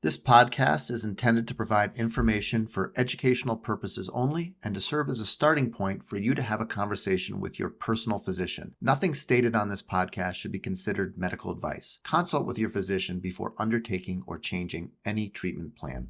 This podcast is intended to provide information for educational purposes only and to serve as a starting point for you to have a conversation with your personal physician. Nothing stated on this podcast should be considered medical advice. Consult with your physician before undertaking or changing any treatment plan.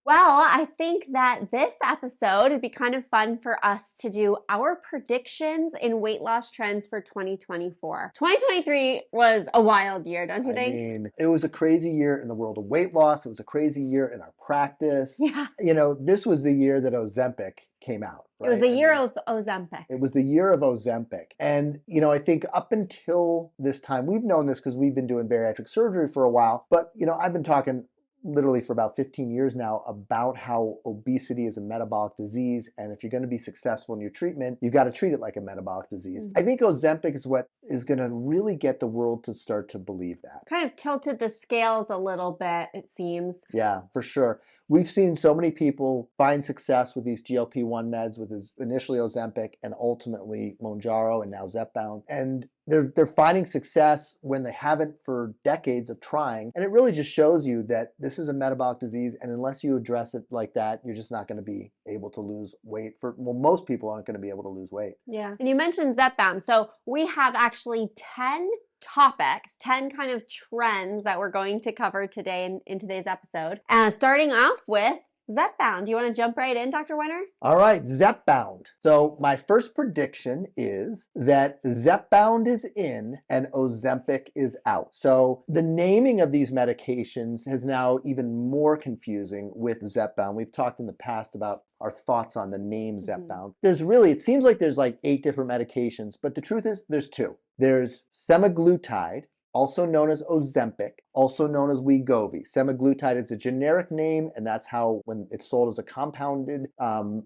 Well, I think that this episode would be kind of fun for us to do our predictions in weight loss trends for 2024. 2023 was a wild year, don't you think? I mean, it was a crazy year in the world of weight loss. It was a crazy year in our practice. Yeah. You know, this was the year that Ozempic came out. Right? It was the year of Ozempic. It was the year of Ozempic. And, you know, I think up until this time, we've known this because we've been doing bariatric surgery for a while. But, you know, I've been talking literally for about 15 years now about how obesity is a metabolic disease, and if you're going to be successful in your treatment, you've got to treat it like a metabolic disease. I think Ozempic is what is going to really get the world to start to believe that. Kind of tilted the scales a little bit, it seems. Yeah, for sure. We've seen so many people find success with these GLP-1 meds, with initially Ozempic and ultimately Mounjaro and now Zepbound. And they're finding success when they haven't for decades of trying. And it really just shows you that this is a metabolic disease, and unless you address it like that, you're just not going to be able to lose weight. Most people aren't going to be able to lose weight. Yeah. And you mentioned Zepbound. So we have actually 10 topics, 10 kind of trends that we're going to cover today in today's episode. Starting off with Zepbound. Do you want to jump right in, Dr. Winter? All right, Zepbound. So my first prediction is that Zepbound is in and Ozempic is out. So the naming of these medications is now even more confusing with Zepbound. We've talked in the past about our thoughts on the name Zepbound. It seems like there's like 8 different medications, but the truth is there's 2. There's semaglutide, also known as Ozempic, also known as Wegovy. Semaglutide is a generic name, and that's how, when it's sold as a compounded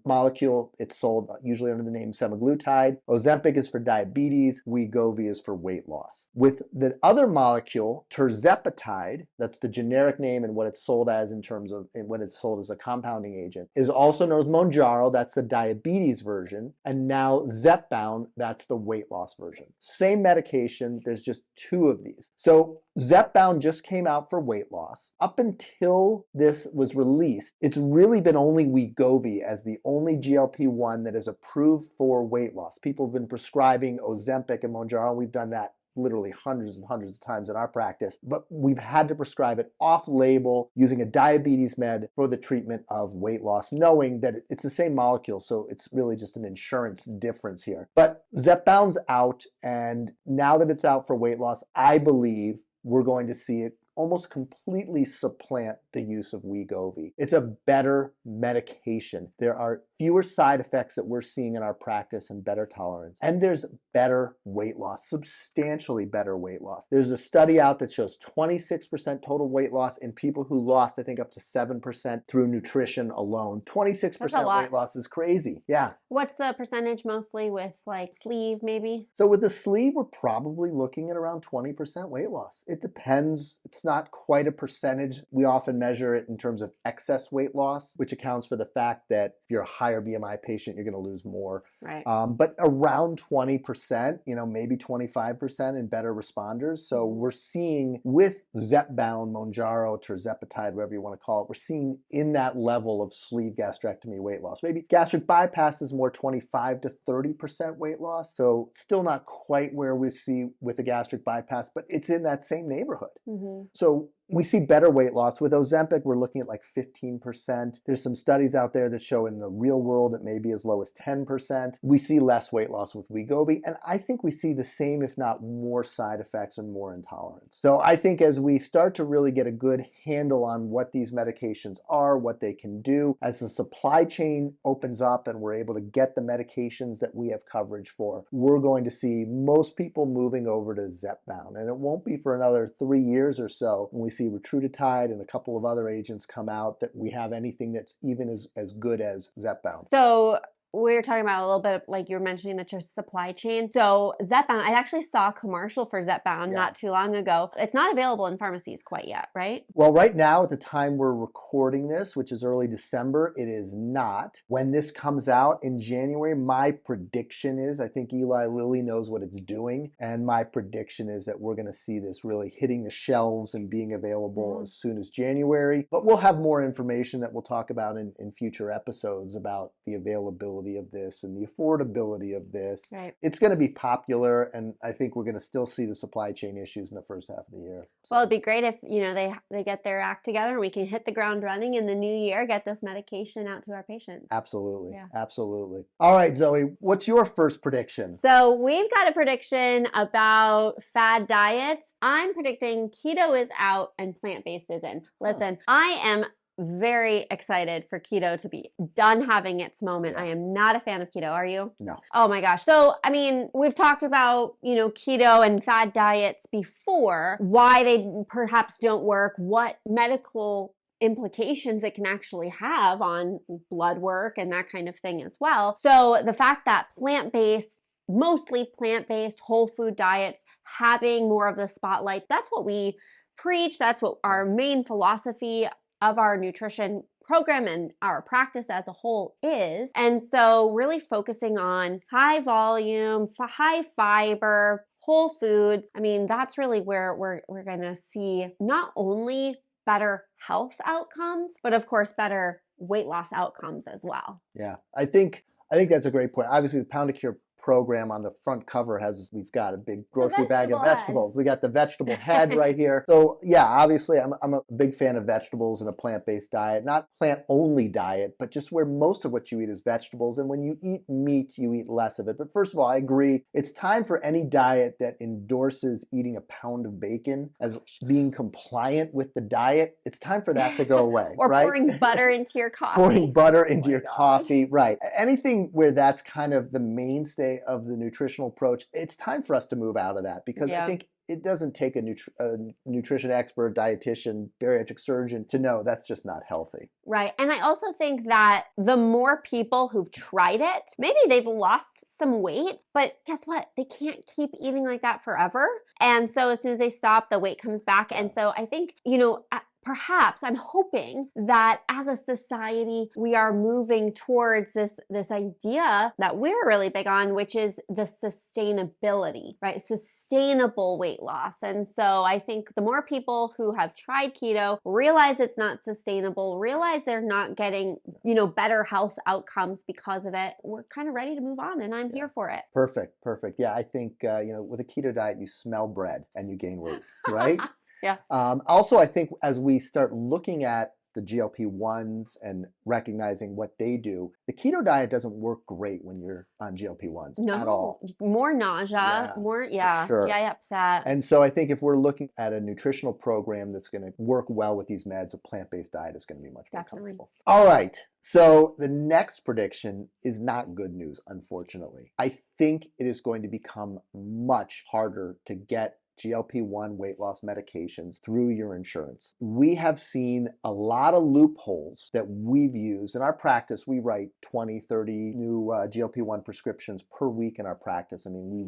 molecule, it's sold usually under the name semaglutide. Ozempic is for diabetes. Wegovy is for weight loss. With the other molecule, tirzepatide, that's the generic name and what it's sold as in terms of when it's sold as a compounding agent, is also known as Mounjaro. That's the diabetes version. And now Zepbound, that's the weight loss version. Same medication, there's just 2 of these. So Zepbound just came out for weight loss. Up until this was released, it's really been only Wegovy as the only GLP-1 that is approved for weight loss. People have been prescribing Ozempic and Mounjaro. We've done that literally hundreds and hundreds of times in our practice, but we've had to prescribe it off-label using a diabetes med for the treatment of weight loss, knowing that it's the same molecule, so it's really just an insurance difference here. But Zepbound's out, and now that it's out for weight loss, I believe we're going to see it almost completely supplant the use of Wegovy. It's a better medication. There are fewer side effects that we're seeing in our practice and better tolerance. And there's better weight loss, substantially better weight loss. There's a study out that shows 26% total weight loss in people who lost, I think, up to 7% through nutrition alone. 26% weight loss is crazy. Yeah. What's the percentage mostly with like sleeve maybe? So with the sleeve, we're probably looking at around 20% weight loss. It depends. It's not quite a percentage. We often measure it in terms of excess weight loss, which accounts for the fact that if you're a higher BMI patient, you're going to lose more. Right. But around 20%, you know, maybe 25% in better responders. So we're seeing with Zepbound, Mounjaro, tirzepatide, whatever you want to call it, we're seeing in that level of sleeve gastrectomy weight loss. Maybe gastric bypass is more 25 to 30% weight loss. So still not quite where we see with the gastric bypass, but it's in that same neighborhood. So we see better weight loss. With Ozempic, we're looking at like 15%. There's some studies out there that show in the real world it may be as low as 10%. We see less weight loss with Wegovy, and I think we see the same, if not more, side effects and more intolerance. So I think as we start to really get a good handle on what these medications are, what they can do, as the supply chain opens up and we're able to get the medications that we have coverage for, we're going to see most people moving over to Zepbound. And it won't be for another 3 years or so when we see Retatrutide and a couple of other agents come out that we have anything that's even as good as Zepbound. So we were talking about a little bit, like you were mentioning, the supply chain. So Zepbound, I actually saw a commercial for Zepbound not too long ago. It's not available in pharmacies quite yet, right? Well, right now, at the time we're recording this, which is early December, it is not. When this comes out in January, my prediction is, I think Eli Lilly knows what it's doing, and my prediction is that we're going to see this really hitting the shelves and being available as soon as January. But we'll have more information that we'll talk about in future episodes about the availability of this and the affordability of this. Right. It's going to be popular, and I think we're going to still see the supply chain issues in the first half of the year. So. Well, it'd be great if, they get their act together and we can hit the ground running in the new year, get this medication out to our patients. Absolutely. Yeah. Absolutely. All right, Zoe, what's your first prediction? So we've got a prediction about fad diets. I'm predicting keto is out and plant-based is in. Listen, I am very excited for keto to be done having its moment. I am not a fan of keto. Are you? No. Oh my gosh. So, I mean, we've talked about, keto and fad diets before, why they perhaps don't work, what medical implications it can actually have on blood work and that kind of thing as well. So the fact that mostly plant-based whole food diets having more of the spotlight, that's what we preach. That's what our main philosophy of our nutrition program and our practice as a whole is. And so really focusing on high volume, high fiber, whole foods. I mean, that's really where we're going to see not only better health outcomes, but of course, better weight loss outcomes as well. Yeah, I think that's a great point. Obviously, the Pound of Cure program on the front cover we've got a big grocery bag of vegetables. We got the vegetable head right here. So yeah, obviously I'm a big fan of vegetables and a plant-based diet, not plant-only diet, but just where most of what you eat is vegetables. And when you eat meat, you eat less of it. But first of all, I agree. It's time for any diet that endorses eating a pound of bacon as being compliant with the diet. It's time for that to go away. Or right? pouring butter into your coffee. Pouring butter into your coffee, right. Anything where that's kind of the mainstay of the nutritional approach, it's time for us to move out of that, because I think it doesn't take a nutrition expert, dietitian, bariatric surgeon to know that's just not healthy. Right. And I also think that the more people who've tried it, maybe they've lost some weight, but guess what? They can't keep eating like that forever. And so as soon as they stop, the weight comes back. And so I think, perhaps I'm hoping that as a society, we are moving towards this idea that we're really big on, which is the sustainability, right? Sustainable weight loss. And so I think the more people who have tried keto realize it's not sustainable, realize they're not getting, better health outcomes because of it, we're kind of ready to move on, and I'm here for it. Perfect. Yeah, I think, with a keto diet, you smell bread and you gain weight, right? Yeah. Also, I think as we start looking at the GLP-1s and recognizing what they do, the keto diet doesn't work great when you're on GLP-1s at all. More nausea, GI upset. And so I think if we're looking at a nutritional program that's going to work well with these meds, a plant-based diet is going to be much more comfortable. All right. So the next prediction is not good news, unfortunately. I think it is going to become much harder to get GLP-1 weight loss medications through your insurance. We have seen a lot of loopholes that we've used. In our practice, we write 20, 30 new GLP-1 prescriptions per week in our practice. I mean,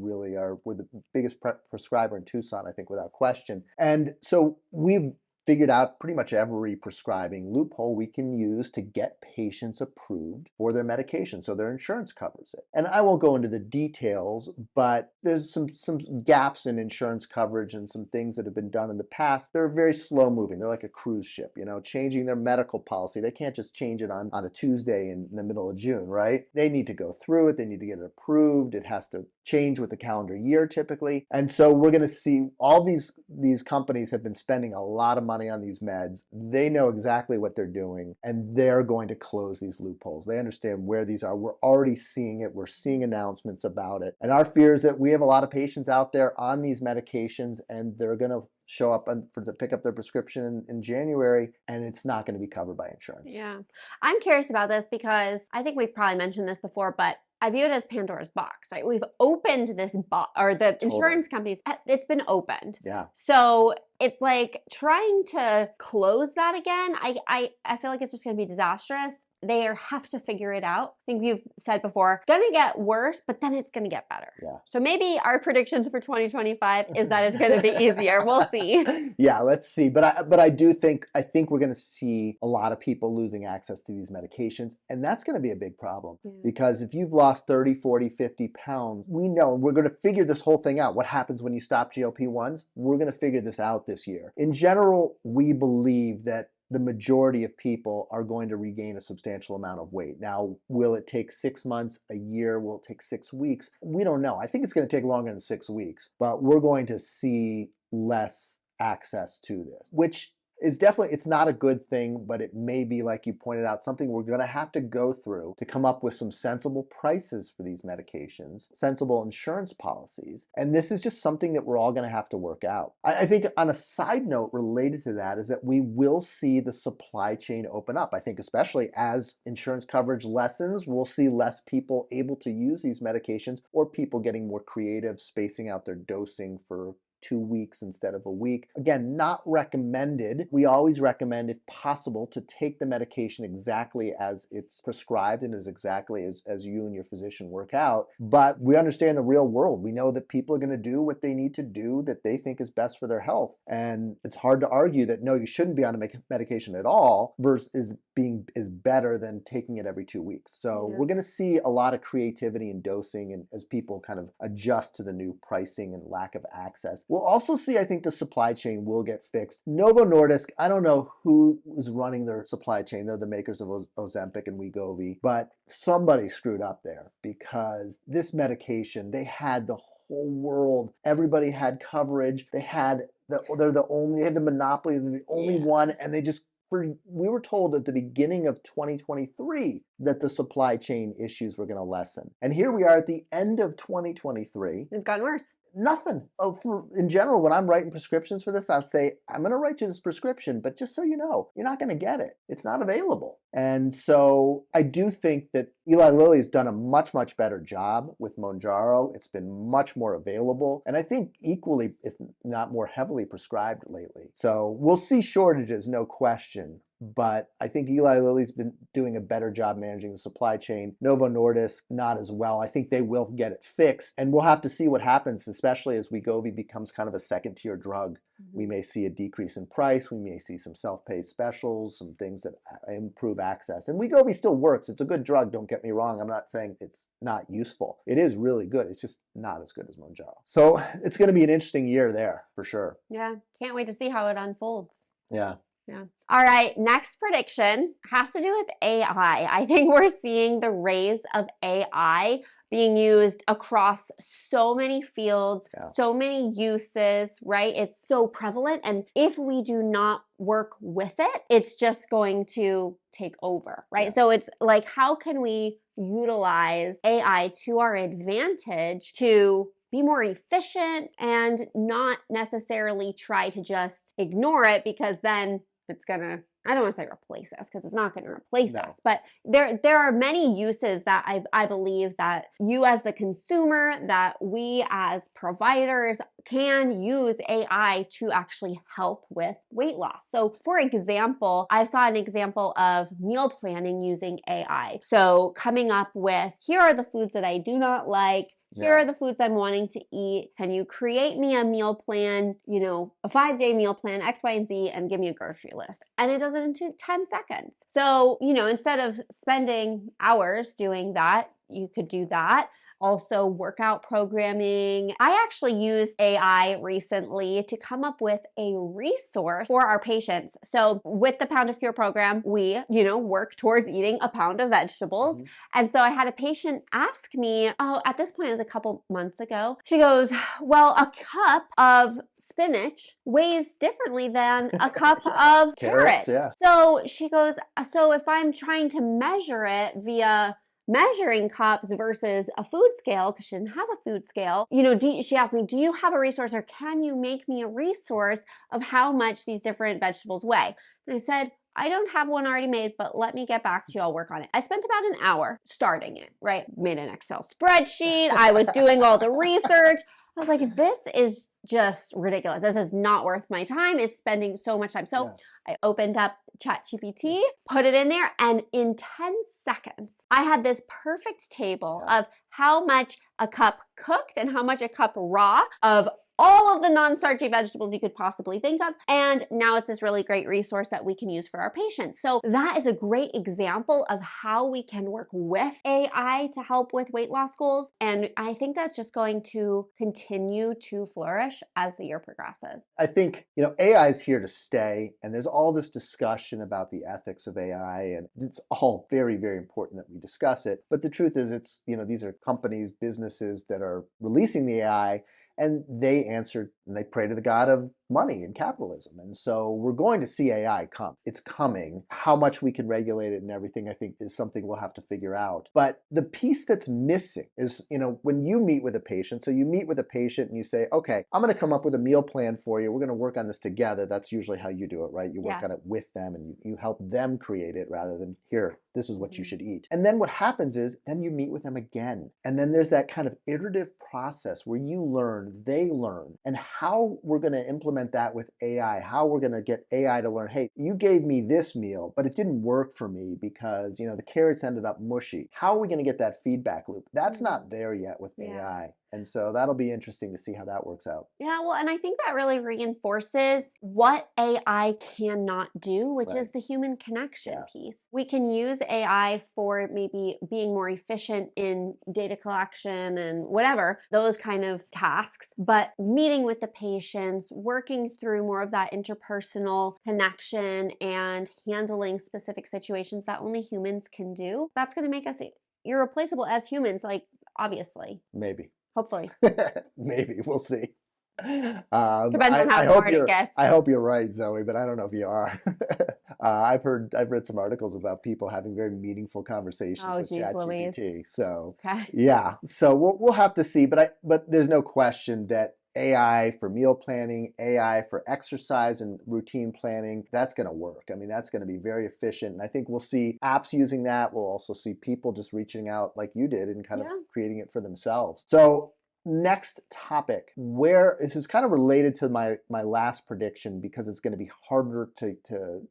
we're the biggest prescriber in Tucson, I think, without question. And so we've figured out pretty much every prescribing loophole we can use to get patients approved for their medication so their insurance covers it. And I won't go into the details, but there's some gaps in insurance coverage and some things that have been done in the past. They're very slow moving. They're like a cruise ship, changing their medical policy. They can't just change it on a Tuesday in the middle of June, right? They need to go through it. They need to get it approved. It has to change with the calendar year typically. And so we're going to see all these companies have been spending a lot of money on these meds. They know exactly what they're doing, and they're going to close these loopholes. They understand where these are. We're already seeing it. We're seeing announcements about it. And our fear is that we have a lot of patients out there on these medications, and they're going to show up to pick up their prescription in January, and it's not going to be covered by insurance. Yeah. I'm curious about this because I think we've probably mentioned this before, but I view it as Pandora's box, right? We've opened this box, or the insurance companies, it's been opened. Yeah. So it's like trying to close that again. I feel like it's just going to be disastrous. they have to figure it out. I think you've said before, going to get worse, but then it's going to get better. Yeah. So maybe our predictions for 2025 is that it's going to be easier. We'll see. Yeah, let's see. But I think we're going to see a lot of people losing access to these medications, and that's going to be a big problem because if you've lost 30, 40, 50 pounds, we know we're going to figure this whole thing out. What happens when you stop GLP-1s? We're going to figure this out this year. In general, we believe that the majority of people are going to regain a substantial amount of weight. Now, will it take 6 months, a year? Will it take 6 weeks? We don't know. I think it's going to take longer than 6 weeks, but we're going to see less access to this, which is definitely, it's not a good thing, but it may be, like you pointed out, something we're going to have to go through to come up with some sensible prices for these medications, sensible insurance policies. And this is just something that we're all going to have to work out. I think on a side note related to that is that we will see the supply chain open up. I think especially as insurance coverage lessens, we'll see less people able to use these medications or people getting more creative, spacing out their dosing for 2 weeks instead of a week. Again, not recommended. We always recommend, if possible, to take the medication exactly as it's prescribed and as exactly as you and your physician work out. But we understand the real world. We know that people are going to do what they need to do that they think is best for their health. And it's hard to argue that, no, you shouldn't be on a medication at all versus is better than taking it every 2 weeks. So we're going to see a lot of creativity in dosing and as people kind of adjust to the new pricing and lack of access. We'll also see, I think the supply chain will get fixed. Novo Nordisk, I don't know who is running their supply chain. They're the makers of Ozempic and Wegovy, but somebody screwed up there because this medication, they had the whole world. Everybody had coverage. They had they had the monopoly. They're the only one, and they just we were told at the beginning of 2023 that the supply chain issues were going to lessen. And here we are at the end of 2023. It's gotten worse. Nothing. In general, when I'm writing prescriptions for this, I'll say, I'm going to write you this prescription, but just so you know, you're not going to get it. It's not available. And so I do think that Eli Lilly has done a much, much better job with Mounjaro. It's been much more available. And I think equally, if not more heavily prescribed lately. So we'll see shortages, no question. But I think Eli Lilly's been doing a better job managing the supply chain. Novo Nordisk, not as well. I think they will get it fixed. And we'll have to see what happens, especially as Wegovy becomes kind of a second-tier drug. We may see a decrease in price. We may see some self-pay specials, some things that improve access. And Wegovy still works. It's a good drug, don't get me wrong. I'm not saying it's not useful. It is really good. It's just not as good as Mounjaro. So it's going to be an interesting year there, for sure. Yeah, can't wait to see how it unfolds. Yeah. Yeah. All right. Next prediction has to do with AI. I think we're seeing the rise of AI being used across so many fields, so many uses, right? It's so prevalent. And if we do not work with it, it's just going to take over, right? Yeah. So it's like, how can we utilize AI to our advantage to be more efficient and not necessarily try to just ignore it because then it's gonna, I don't want to say replace us because it's not going to replace us, but there are many uses that I believe that you as the consumer, that we as providers can use AI to actually help with weight loss. So for example, I saw an example of meal planning using AI. So coming up with, here are the foods that I do not like. Here are the foods I'm wanting to eat. Can you create me a meal plan, a 5-day meal plan, X, Y, and Z, and give me a grocery list? And it does it in 10 seconds. So, instead of spending hours doing that, you could do that. Also, workout programming. I actually used AI recently to come up with a resource for our patients. So with the Pound of Cure program, we, work towards eating a pound of vegetables. Mm-hmm. And so I had a patient ask me, at this point, it was a couple months ago. She goes, well, a cup of spinach weighs differently than a cup of carrots. Yeah. So she goes, so if I'm trying to measure it via measuring cups versus a food scale, because she didn't have a food scale, she asked me, do you have a resource or can you make me a resource of how much these different vegetables weigh? And I said, I don't have one already made, but let me get back to you. I'll work on it. I spent about an hour starting it, right? Made an Excel spreadsheet. I was doing all the research. I was like, this is just ridiculous. This is not worth my time. It's spending so much time. So I opened up ChatGPT, put it in there, and in 10 seconds, I had this perfect table of how much a cup cooked and how much a cup raw of all of the non-starchy vegetables you could possibly think of. And now it's this really great resource that we can use for our patients. So that is a great example of how we can work with AI to help with weight loss goals. And I think that's just going to continue to flourish as the year progresses. I think, AI is here to stay, and there's all this discussion about the ethics of AI, and it's all very, very important that we discuss it. But the truth is, these are companies, businesses that are releasing the AI, and they answer and they pray to the god of money and capitalism. And so we're going to see AI come. It's coming. How much we can regulate it and everything, I think, is something we'll have to figure out. But the piece that's missing is, when you meet with a patient, so you meet with a patient and you say, okay, I'm going to come up with a meal plan for you. We're going to work on this together. That's usually how you do it, right? You work on it with them and you help them create it rather than, here, this is what you should eat. And then what happens is, then you meet with them again. And then there's that kind of iterative process where you learn, they learn, and how we're going to implement that with AI, how we're going to get AI to learn, hey, you gave me this meal, but it didn't work for me because, the carrots ended up mushy. How are we going to get that feedback loop? That's not there yet with AI. And so that'll be interesting to see how that works out. Yeah, well, and I think that really reinforces what AI cannot do, which is the human connection piece. We can use AI for maybe being more efficient in data collection and whatever, those kind of tasks, but meeting with the patients, working through more of that interpersonal connection and handling specific situations that only humans can do, that's going to make us irreplaceable as humans, like, obviously. Maybe. Hopefully. Maybe. We'll see. Depends on how smart it gets. I hope you're right, Zoe, but I don't know if you are. I've read some articles about people having very meaningful conversations with ChatGPT. So yeah, so we'll have to see. But there's no question that AI for meal planning, AI for exercise and routine planning, that's going to work. I mean, that's going to be very efficient. And I think we'll see apps using that. We'll also see people just reaching out like you did and kind of creating it for themselves. So next topic, where this is kind of related to my last prediction because it's going to be harder to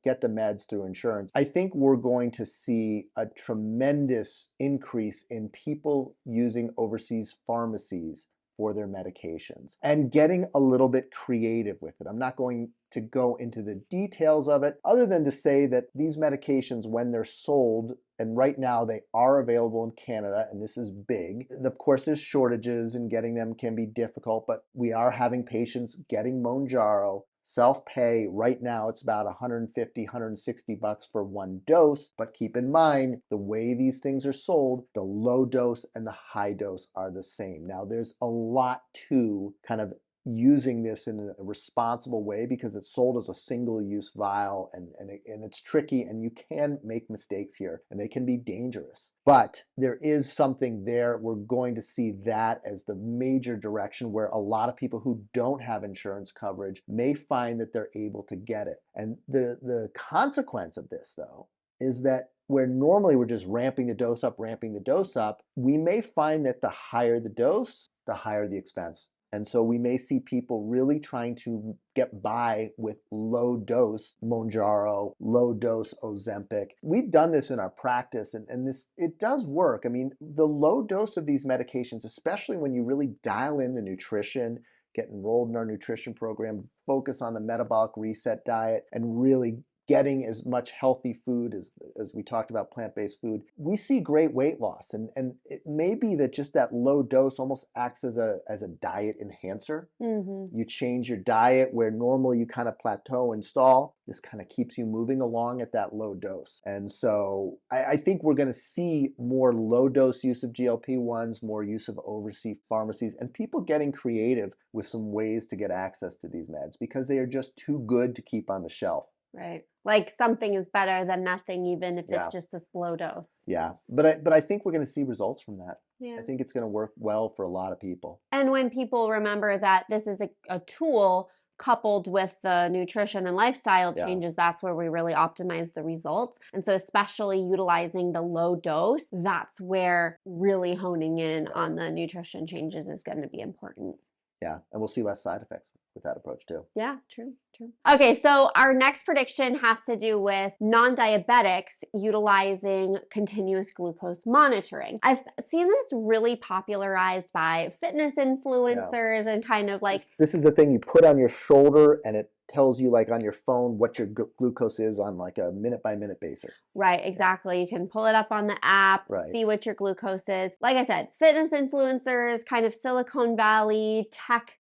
get the meds through insurance. I think we're going to see a tremendous increase in people using overseas pharmacies for their medications and getting a little bit creative with it. I'm not going to go into the details of it other than to say that these medications, when they're sold, and right now they are available in Canada, and this is big. Of course, there's shortages and getting them can be difficult, but we are having patients getting Mounjaro. Self-pay right now, it's about $150, $160 for one dose. But keep in mind, the way these things are sold, the low dose and the high dose are the same. Now, there's a lot to kind of using this in a responsible way because it's sold as a single-use vial and it's tricky and you can make mistakes here and they can be dangerous. But there is something there. We're going to see that as the major direction where a lot of people who don't have insurance coverage may find that they're able to get it. And the consequence of this, though, is that where normally we're just ramping the dose up, we may find that the higher the dose, the higher the expense. And so we may see people really trying to get by with low dose Mounjaro, low dose Ozempic. We've done this in our practice and it does work. I mean, the low dose of these medications, especially when you really dial in the nutrition, get enrolled in our nutrition program, focus on the metabolic reset diet, and really getting as much healthy food as we talked about, plant-based food, we see great weight loss. And it may be that just that low dose almost acts as a diet enhancer. You change your diet where normally you kind of plateau and stall. This kind of keeps you moving along at that low dose. And so I think we're going to see more low dose use of GLP-1s, more use of overseas pharmacies, and people getting creative with some ways to get access to these meds because they are just too good to keep on the shelf. Right. Like something is better than nothing, even if it's just a slow dose. Yeah. But I think we're going to see results from that. Yeah. I think it's going to work well for a lot of people. And when people remember that this is a tool coupled with the nutrition and lifestyle changes, that's where we really optimize the results. And so especially utilizing the low dose, that's where really honing in on the nutrition changes is going to be important. Yeah, and we'll see less side effects with that approach too. Yeah, true, true. Okay, so our next prediction has to do with non-diabetics utilizing continuous glucose monitoring. I've seen this really popularized by fitness influencers and kind of like this is the thing you put on your shoulder, and it tells you like on your phone what your glucose is on like a minute by minute basis. Right, exactly. You can pull it up on the app, Right. see what your glucose is. Like I said, fitness influencers, kind of Silicon Valley, tech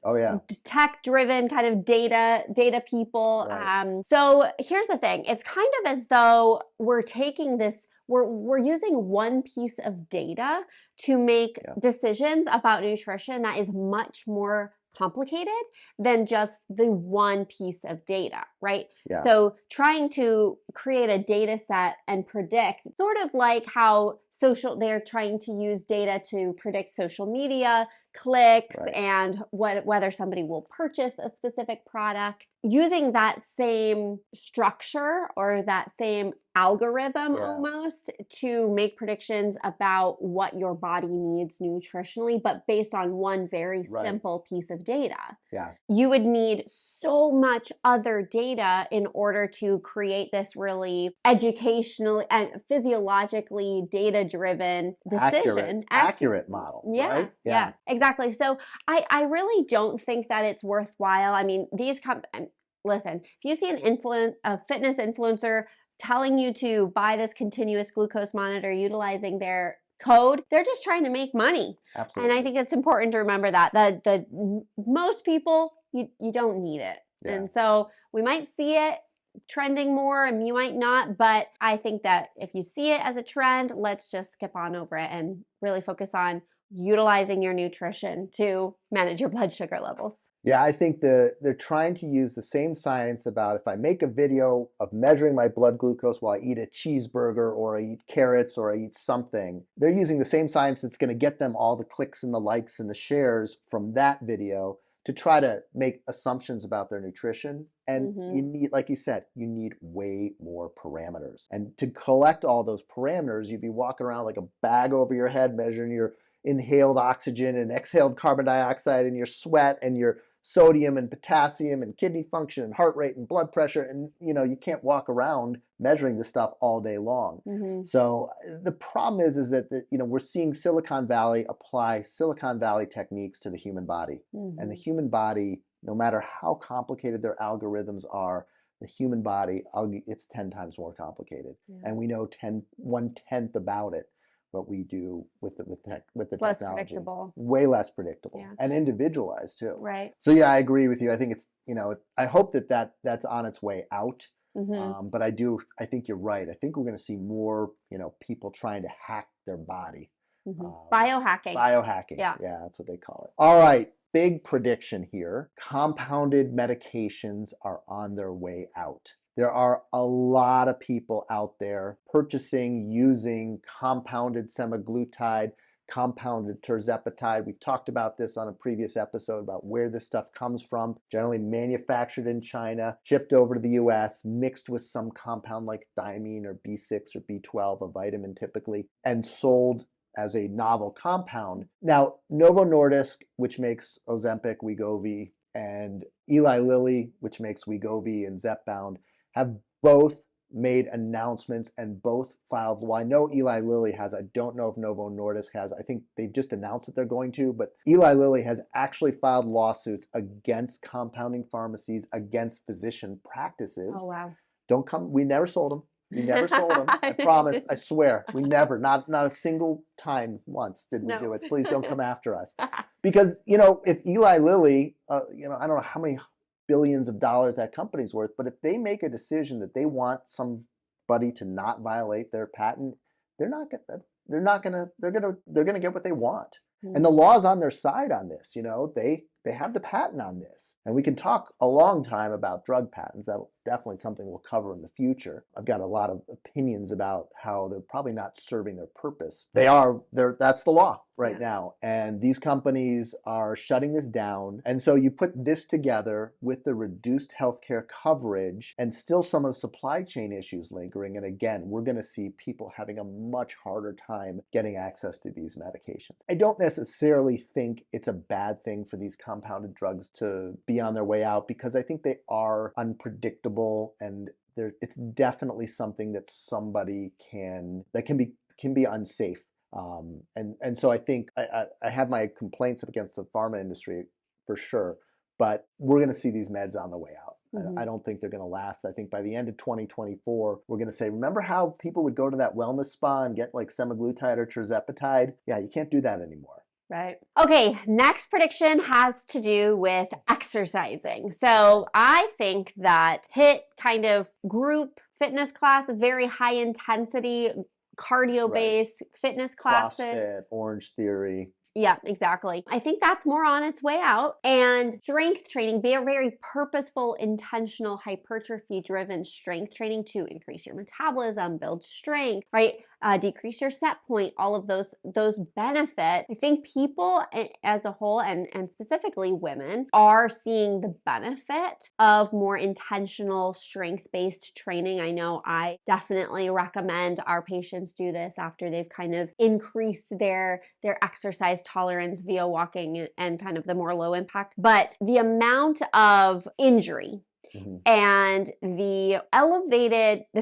driven kind of data people. Right. So here's the thing. It's kind of as though we're taking this we're using one piece of data to make decisions about nutrition that is much more complicated than just the one piece of data, right? Yeah. So trying to create a data set and predict, sort of like how they're trying to use data to predict social media clicks and whether somebody will purchase a specific product. Using that same structure or that same algorithm almost to make predictions about what your body needs nutritionally, but based on one very simple piece of data. Yeah. You would need so much other data in order to create this really educational and physiologically data-driven decision. Accurate model. Yeah, right? Yeah, exactly. So I really don't think that it's worthwhile. I mean, listen, if you see a fitness influencer telling you to buy this continuous glucose monitor utilizing their code, they're just trying to make money. Absolutely. And I think it's important to remember that most people, you don't need it. Yeah. And so we might see it trending more and you might not, but I think that if you see it as a trend, let's just skip on over it and really focus on utilizing your nutrition to manage your blood sugar levels. Yeah, I think they're trying to use the same science about if I make a video of measuring my blood glucose while I eat a cheeseburger or I eat carrots or I eat something, they're using the same science that's going to get them all the clicks and the likes and the shares from that video to try to make assumptions about their nutrition. And you need, like you said, you need way more parameters. And to collect all those parameters, you'd be walking around like a bag over your head measuring your inhaled oxygen and exhaled carbon dioxide and your sweat and your sodium and potassium and kidney function and heart rate and blood pressure. And, you can't walk around measuring this stuff all day long. So the problem is that, we're seeing Silicon Valley apply Silicon Valley techniques to the human body. And the human body, no matter how complicated their algorithms are, the human body, it's 10 times more complicated. And we know 1/10 about it. What we do with the technology. Less predictable. Way less predictable. And individualized too. Right. So yeah, I agree with you. I think it's, I hope that's on its way out. But I think you're right. I think we're going to see more, people trying to hack their body. Biohacking. Yeah, that's what they call it. All right, big prediction here. Compounded medications are on their way out. There are a lot of people out there using compounded semaglutide, compounded tirzepatide. We've talked about this on a previous episode about where this stuff comes from. Generally manufactured in China, shipped over to the US, mixed with some compound like thiamine or B6 or B12, a vitamin typically, and sold as a novel compound. Now, Novo Nordisk, which makes Ozempic, Wegovy, and Eli Lilly, which makes Wegovy and Zepbound, have both made announcements and both filed. Well, I know Eli Lilly has. I don't know if Novo Nordisk has. I think they just announced that they're going to, but Eli Lilly has actually filed lawsuits against compounding pharmacies, against physician practices. Oh, wow. We never sold them. We never sold them. I promise. I swear. We never. Not a single time once did we do it. Please don't come after us. Because, if Eli Lilly, I don't know how many billions of dollars that company's worth, but if they make a decision that they want somebody to not violate their patent, they're gonna get what they want. And the law's on their side on this. They have the patent on this. And we can talk a long time about drug patents. That's definitely something we'll cover in the future. I've got a lot of opinions about how they're probably not serving their purpose. That's the law right now. And these companies are shutting this down. And so you put this together with the reduced healthcare coverage and still some of the supply chain issues lingering. And again, we're going to see people having a much harder time getting access to these medications. I don't necessarily think it's a bad thing for these companies compounded drugs to be on their way out, because I think they are unpredictable, and it's definitely something that can be unsafe. And so I think I have my complaints against the pharma industry for sure, but we're going to see these meds on the way out. I don't think they're going to last. I think by the end of 2024, we're going to say, remember how people would go to that wellness spa and get like semaglutide or tirzepatide? Yeah, you can't do that anymore. Right. Okay, next prediction has to do with exercising. So I think that HIIT kind of group fitness class, very high intensity, cardio-based fitness classes. CrossFit, Orange Theory. Yeah, exactly. I think that's more on its way out. And strength training, be a very purposeful, intentional, hypertrophy-driven strength training to increase your metabolism, build strength, right? Decrease your set point, all of those benefits. I think people as a whole, and specifically women, are seeing the benefit of more intentional strength-based training. I know I definitely recommend our patients do this after they've kind of increased their exercise tolerance via walking and kind of the more low impact. But the amount of injury and the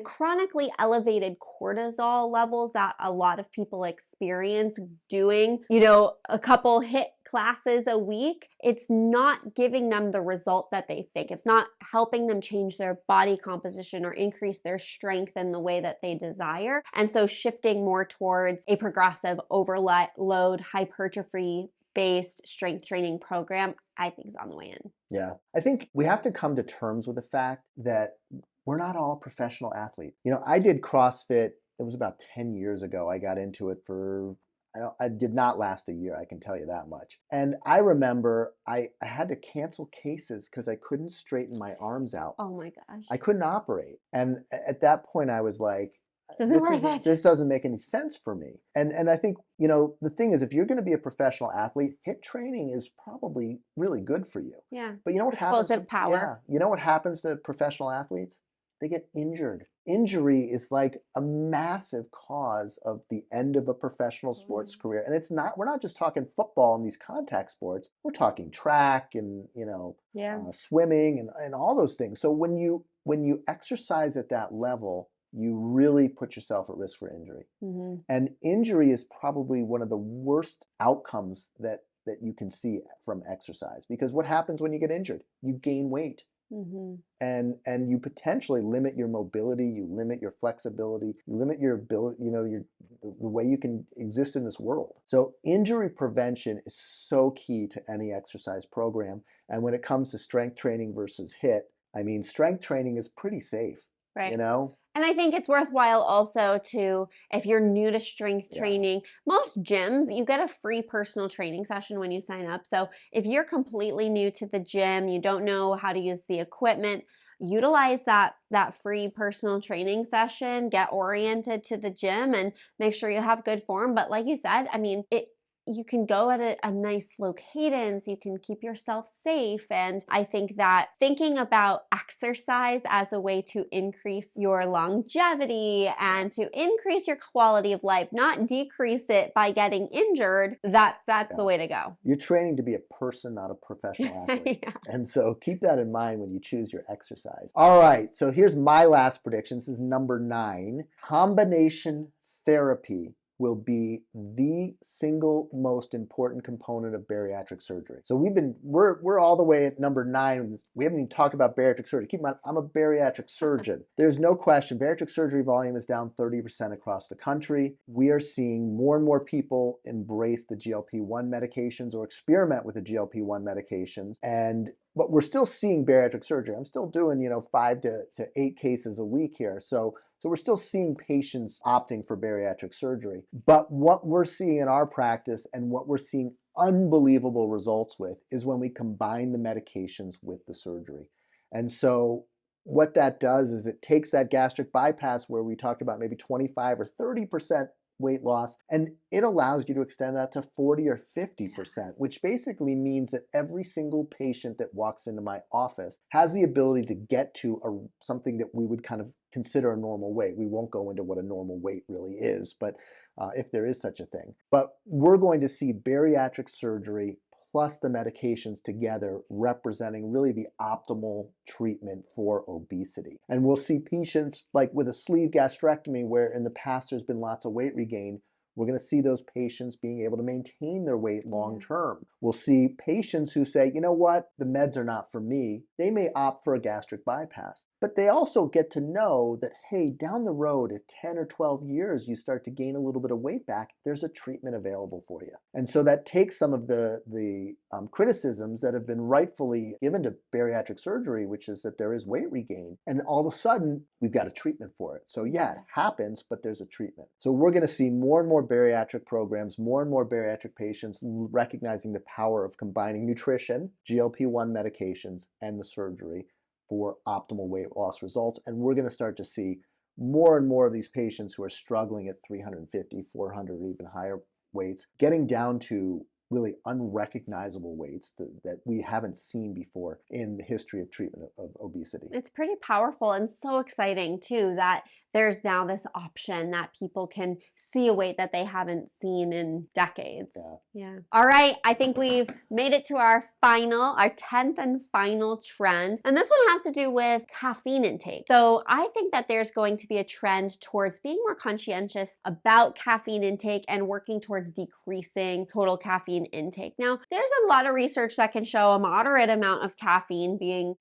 chronically elevated cortisol levels that a lot of people experience doing, a couple HIIT classes a week, it's not giving them the result that they think. It's not helping them change their body composition or increase their strength in the way that they desire. And so shifting more towards a progressive overload hypertrophy based strength training program, I think is on the way in. Yeah. I think we have to come to terms with the fact that we're not all professional athletes. I did CrossFit. It was about 10 years ago. I got into it I did not last a year, I can tell you that much. And I remember I had to cancel cases because I couldn't straighten my arms out. Oh my gosh. I couldn't operate. And at that point I was like, this doesn't make any sense for me. And I think, the thing is, if you're going to be a professional athlete, HIIT training is probably really good for you. Yeah. But you know what happens? Explosive power. Yeah. You know what happens to professional athletes? They get injured. Injury is like a massive cause of the end of a professional sports career. And we're not just talking football and these contact sports. We're talking track and, swimming and all those things. So when you exercise at that level, you really put yourself at risk for injury. And injury is probably one of the worst outcomes that you can see from exercise, because what happens when you get injured? You gain weight. And you potentially limit your mobility, you limit your flexibility, you limit your ability, the way you can exist in this world. So injury prevention is so key to any exercise program. And when it comes to strength training versus HIIT, I mean, strength training is pretty safe, right? And I think it's worthwhile also if you're new to strength training, most gyms, you get a free personal training session when you sign up. So if you're completely new to the gym, you don't know how to use the equipment, utilize that free personal training session, get oriented to the gym and make sure you have good form. But like you said, I mean, you can go at a nice slow cadence, you can keep yourself safe. And I think that thinking about exercise as a way to increase your longevity and to increase your quality of life, not decrease it by getting injured, that's the way to go. You're training to be a person, not a professional athlete. And so keep that in mind when you choose your exercise. All right, so here's my last prediction. This is number 9. Combination therapy will be the single most important component of bariatric surgery. So we're all the way at number 9. We haven't even talked about bariatric surgery. Keep in mind, I'm a bariatric surgeon. There's no question, bariatric surgery volume is down 30% across the country. We are seeing more and more people embrace the GLP-1 medications or experiment with the GLP-1 medications. But we're still seeing bariatric surgery. I'm still doing, 5 to 8 cases a week here. So we're still seeing patients opting for bariatric surgery. But what we're seeing in our practice and what we're seeing unbelievable results with is when we combine the medications with the surgery. And so what that does is it takes that gastric bypass where we talked about maybe 25 or 30% weight loss, and it allows you to extend that to 40 or 50%, which basically means that every single patient that walks into my office has the ability to get to something that we would kind of consider a normal weight. We won't go into what a normal weight really is, but if there is such a thing. But we're going to see bariatric surgery plus the medications together representing really the optimal treatment for obesity. And we'll see patients like with a sleeve gastrectomy where in the past there's been lots of weight regain. We're going to see those patients being able to maintain their weight long term. We'll see patients who say, you know what, the meds are not for me. They may opt for a gastric bypass. But they also get to know that, hey, down the road, at 10 or 12 years, you start to gain a little bit of weight back, there's a treatment available for you. And so that takes some of the criticisms that have been rightfully given to bariatric surgery, which is that there is weight regain. And all of a sudden, we've got a treatment for it. So yeah, it happens, but there's a treatment. So we're going to see more and more bariatric programs, more and more bariatric patients recognizing the power of combining nutrition, GLP-1 medications, and the surgery for optimal weight loss results. And we're going to start to see more and more of these patients who are struggling at 350, 400, even higher weights, getting down to really unrecognizable weights that we haven't seen before in the history of treatment of obesity. It's pretty powerful and so exciting too that there's now this option that people can see a weight that they haven't seen in decades. Yeah. All right. I think we've made it to our 10th and final trend. And this one has to do with caffeine intake. So I think that there's going to be a trend towards being more conscientious about caffeine intake and working towards decreasing total caffeine intake. Now, there's a lot of research that can show a moderate amount of caffeine being,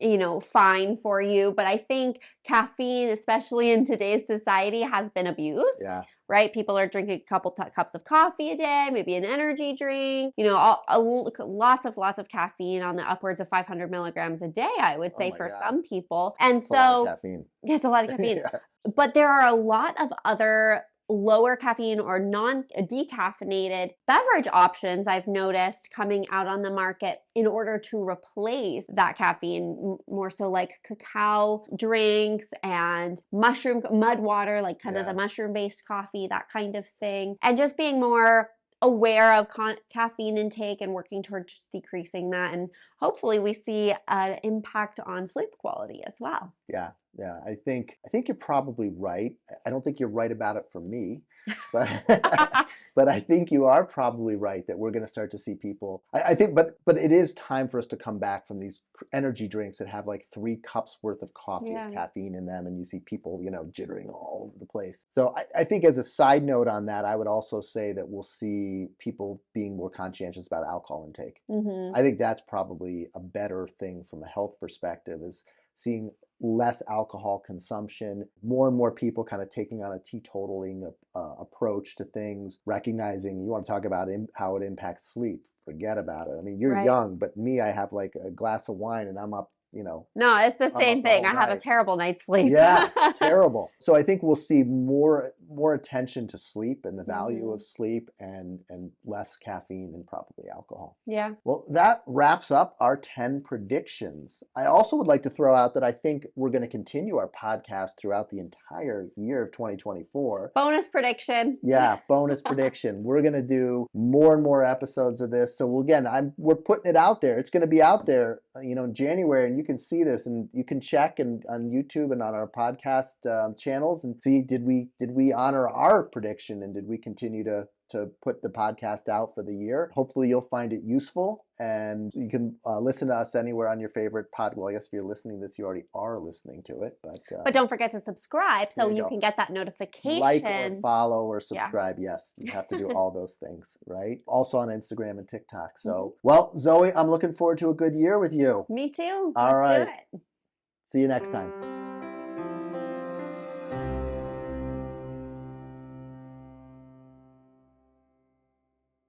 fine for you. But I think caffeine, especially in today's society, has been abused. Yeah. Right? People are drinking a couple cups of coffee a day, maybe an energy drink, lots of caffeine on the upwards of 500 milligrams a day, I would say for some people. And That's a lot of caffeine. It's a lot of caffeine. Yeah. But there are a lot of other lower caffeine or non-decaffeinated beverage options I've noticed coming out on the market in order to replace that caffeine, more so like cacao drinks and mud water, like kind of the mushroom-based coffee, that kind of thing. And just being more aware of caffeine intake and working towards decreasing that. And hopefully we see an impact on sleep quality as well. Yeah. I think you're probably right. I don't think you're right about it for me, but but I think you are probably right that we're going to start to see people. I think, but it is time for us to come back from these energy drinks that have like 3 cups worth of coffee of caffeine in them, and you see people, jittering all over the place. So I think as a side note on that, I would also say that we'll see people being more conscientious about alcohol intake. I think that's probably a better thing from a health perspective, is seeing less alcohol consumption, more and more people kind of taking on a teetotaling approach to things, recognizing, you want to talk about how it impacts sleep, forget about it. I mean, you're young, but me, I have like a glass of wine and I'm up, No, it's the same thing. I have a terrible night's sleep. Yeah, terrible. So I think we'll see more attention to sleep and the value of sleep, and less caffeine and probably alcohol. Yeah. Well, that wraps up our 10 predictions. I also would like to throw out that I think we're going to continue our podcast throughout the entire year of 2024. Bonus prediction. Yeah, bonus prediction. We're going to do more and more episodes of this. So again, we're putting it out there. It's going to be out there, in January, and you can see this, and you can check on YouTube and on our podcast channels and see, did we honor our prediction, and did we continue to put the podcast out for the year? Hopefully you'll find it useful, and you can listen to us anywhere on your favorite well, I guess if you're listening to this, you already are listening to it, but don't forget to subscribe so you can get that notification. Like or follow or subscribe. Yes, you have to do all those things, right? Also on Instagram and TikTok. So, well, Zoe, I'm looking forward to a good year with you. Me too. All right. Let's do it. See you next time.